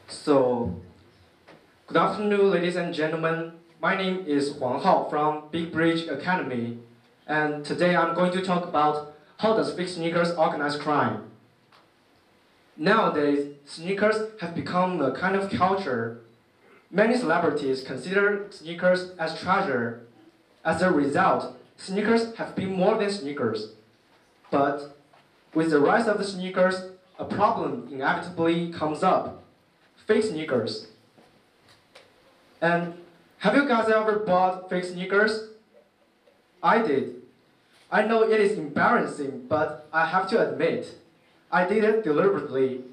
So, good afternoon, ladies and gentlemen. My name is Hao Huang from Big Bridge Academy, and today I'm going to talk about how does fake sneakers organize crime. Nowadays, sneakers have become a kind of culture. Many celebrities consider sneakers as treasure. As a result, sneakers have been more than sneakers. But with the rise of the sneakers, a problem inevitably comes up. Fake sneakers. And have you guys ever bought fake sneakers? I did. I know it is embarrassing, but I have to admit, I did it deliberately.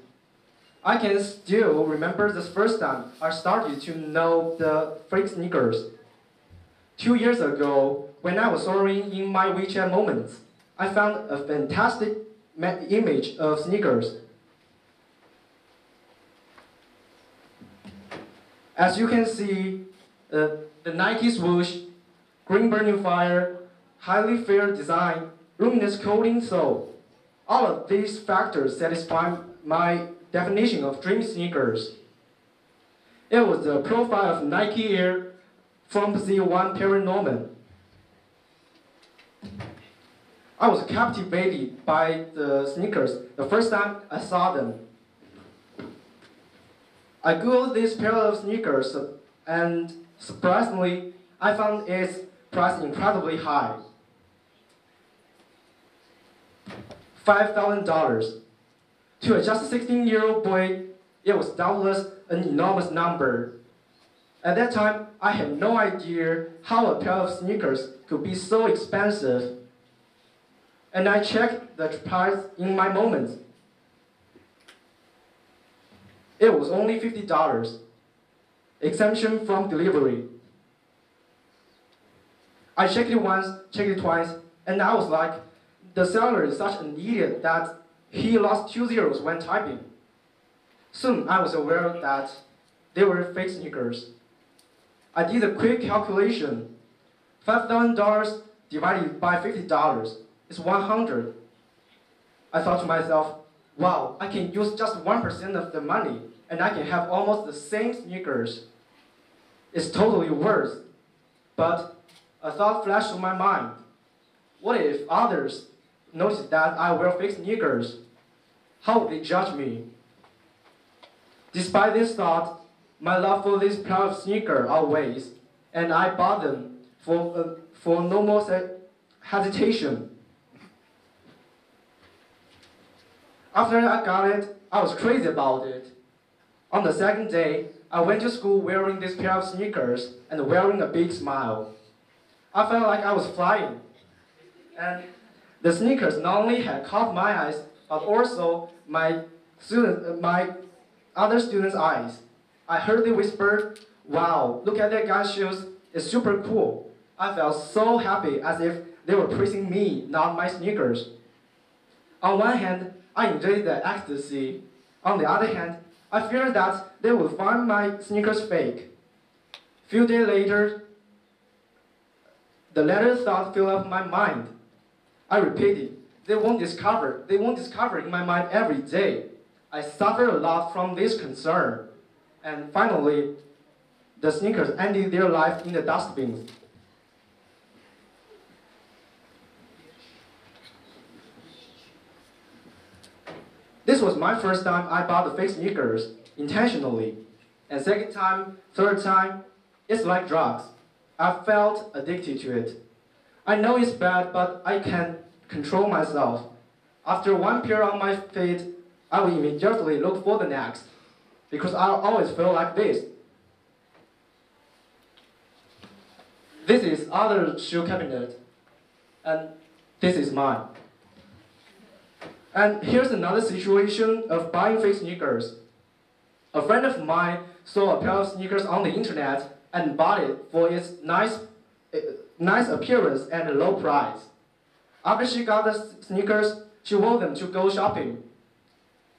I can still remember the first time I started to know the fake sneakers. 2 years ago, when I was soaring in my WeChat moments, I found a fantastic image of sneakers. As you can see, the Nike swoosh, green burning fire, highly fair design, luminous coating sole. All of these factors satisfy my definition of dream sneakers. It was the profile of Nike Air from Z1 Paranorman. I was captivated by the sneakers the first time I saw them. I googled this pair of sneakers and surprisingly, I found its price incredibly high. $5,000. To a just 16-year-old boy, it was doubtless an enormous number. At that time, I had no idea how a pair of sneakers could be so expensive. And I checked the price in my moments. It was only $50, exemption from delivery. I checked it once, checked it twice, and I was like, the seller is such an idiot that he lost 2 zeros when typing. Soon I was aware that they were fake sneakers. I did a quick calculation. $5,000 divided by $50 is 100. I thought to myself, wow, I can use just 1% of the money and I can have almost the same sneakers. It's totally worth. But a thought flashed through my mind. What if others notice that I wear fake sneakers? How would they judge me? Despite this thought, my love for this pair of sneakers outweighs, and I bought them for no more hesitation. After I got it, I was crazy about it. On the second day, I went to school wearing this pair of sneakers and wearing a big smile. I felt like I was flying. And the sneakers not only had caught my eyes, but also my other students' eyes. I heard they whispered, wow, look at that guy's shoes, it's super cool. I felt so happy as if they were praising me, not my sneakers. On one hand, I enjoyed the ecstasy. On the other hand, I feared that they would find my sneakers fake. Few days later, the latter thought filled up my mind. I repeated, they won't discover in my mind every day. I suffered a lot from this concern. And finally, the sneakers ended their life in the dustbins. This was my first time I bought the fake sneakers, intentionally. And second time, third time, it's like drugs. I felt addicted to it. I know it's bad, but I can't control myself. After one pair on my feet, I will immediately look for the next, because I always feel like this. This is other shoe cabinet, and this is mine. And here's another situation of buying fake sneakers. A friend of mine saw a pair of sneakers on the internet and bought it for its nice appearance and a low price. After she got the sneakers, she wore them to go shopping.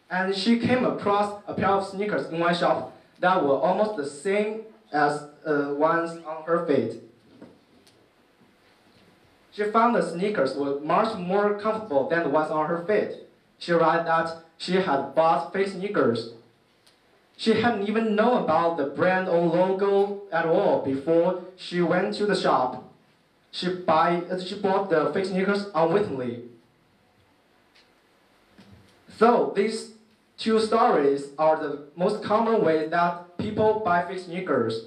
And she came across a pair of sneakers in my shop that were almost the same as ones on her feet. She found the sneakers were much more comfortable than the ones on her feet. She realized that she had bought fake sneakers. She hadn't even known about the brand or logo at all before she went to the shop. She bought the fake sneakers unwittingly. So these two stories are the most common way that people buy fake sneakers.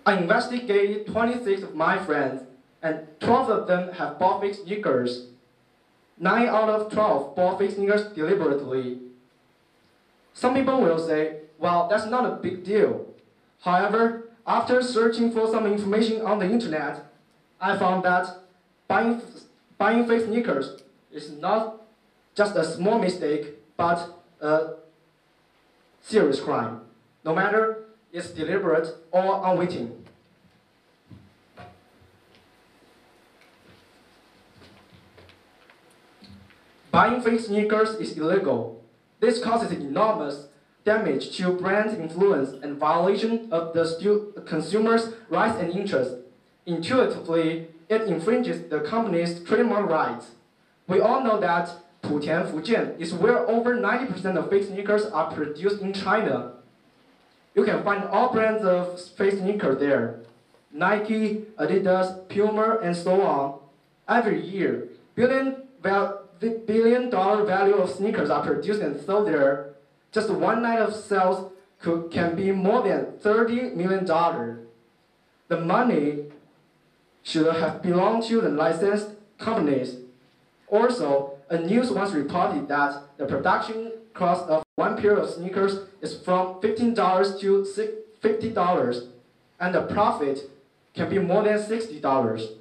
I investigated 26 of my friends, and 12 of them have bought fake sneakers. 9 out of 12 bought fake sneakers deliberately. Some people will say, well, that's not a big deal. However, after searching for some information on the internet, I found that buying fake sneakers is not just a small mistake, but a serious crime, no matter it's deliberate or unwitting. Buying fake sneakers is illegal. This causes enormous damage to brand influence and violation of the consumer's rights and interests. Intuitively, it infringes the company's trademark rights. We all know that Putian, Fujian is where over 90% of fake sneakers are produced in China. You can find all brands of fake sneakers there. Nike, Adidas, Puma, and so on. Every year, billion-dollar value of sneakers are produced and sold there. Just one night of sales can be more than $30 million. The money should have belonged to the licensed companies. Also, a news once reported that the production cost of one pair of sneakers is from $15 to $50, and the profit can be more than $60.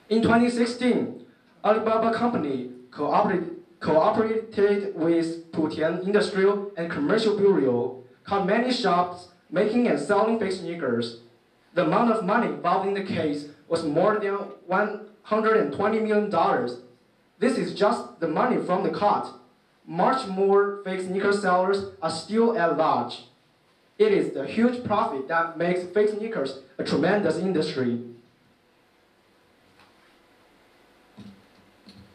In 2016, Alibaba Company cooperated with Putian Industrial and Commercial Bureau, caught many shops making and selling fake sneakers. The amount of money involved in the case was more than $120 million. This is just the money from the caught. Much more fake sneaker sellers are still at large. It is the huge profit that makes fake sneakers a tremendous industry.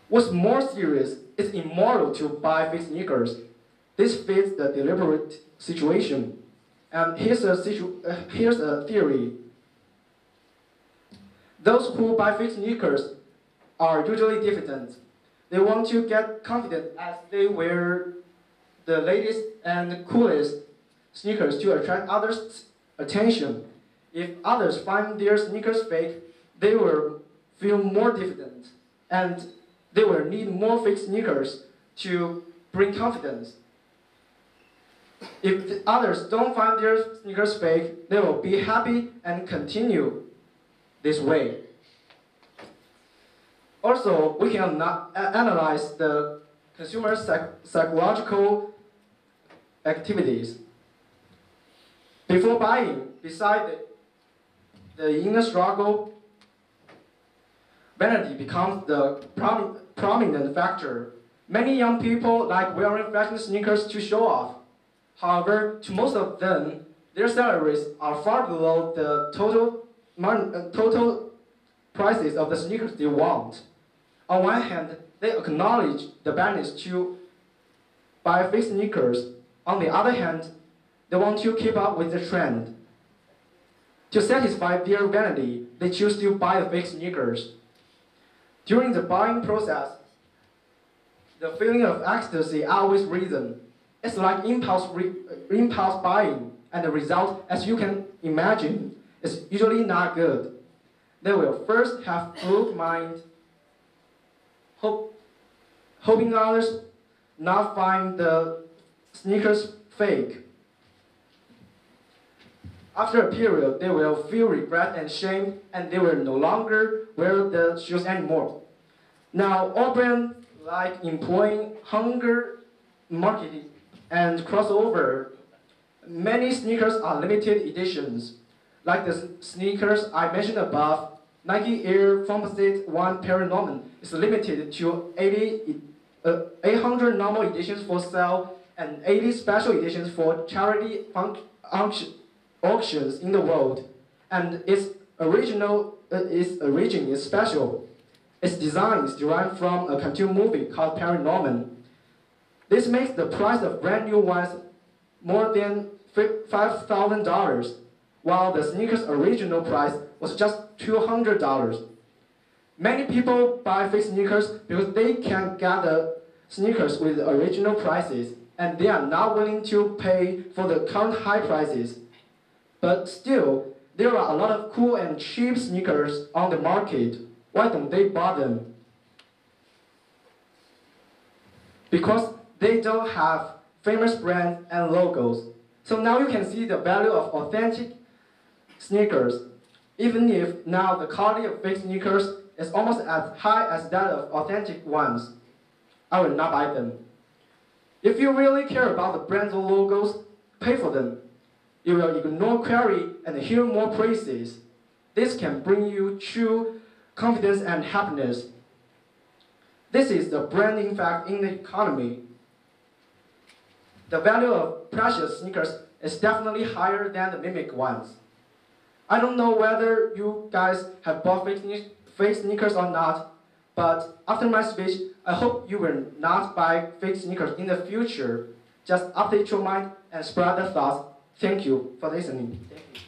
What's more serious, it's immoral to buy fake sneakers. This fits the deliberate situation. And here's a theory. Those who buy fake sneakers are usually diffident. They want to get confident as they wear the latest and coolest sneakers to attract others' attention. If others find their sneakers fake, they will feel more diffident, and they will need more fake sneakers to bring confidence. If the others don't find their sneakers fake, they will be happy and continue this way. Also, we can analyze the consumer's psychological activities. Before buying, beside the inner struggle, vanity becomes the prominent factor. Many young people like wearing fashion sneakers to show off. However, to most of them, their salaries are far below the total prices of the sneakers they want. On one hand, they acknowledge the benefits to buy fake sneakers. On the other hand, they want to keep up with the trend. To satisfy their vanity, they choose to buy the fake sneakers. During the buying process, the feeling of ecstasy always risen. It's like impulse buying, and the result, as you can imagine, is usually not good. They will first have flawed mind, hoping others not find the sneakers fake. After a period, they will feel regret and shame, and they will no longer wear the shoes anymore. Now, all brands like employing hunger marketing and crossover. Many sneakers are limited editions. Like the sneakers I mentioned above, Nike Air Composite 1 Paranorman is limited to 800 normal editions for sale and 80 special editions for charity auctions in the world. And its origin is special. Its design is derived from a cartoon movie called Paranorman. This makes the price of brand new ones more than $5,000, while the sneakers' original price was just $200. Many people buy fake sneakers because they can get the sneakers with the original prices, and they are not willing to pay for the current high prices. But still, there are a lot of cool and cheap sneakers on the market. Why don't they buy them? Because they don't have famous brands and logos. So now you can see the value of authentic sneakers. Even if now the quality of fake sneakers is almost as high as that of authentic ones, I will not buy them. If you really care about the brands or logos, pay for them. You will ignore query and hear more praises. This can bring you true confidence and happiness. This is the branding fact in the economy. The value of precious sneakers is definitely higher than the mimic ones. I don't know whether you guys have bought fake sneakers or not, but after my speech, I hope you will not buy fake sneakers in the future. Just update your mind and spread the thoughts. Thank you for listening. Thank you.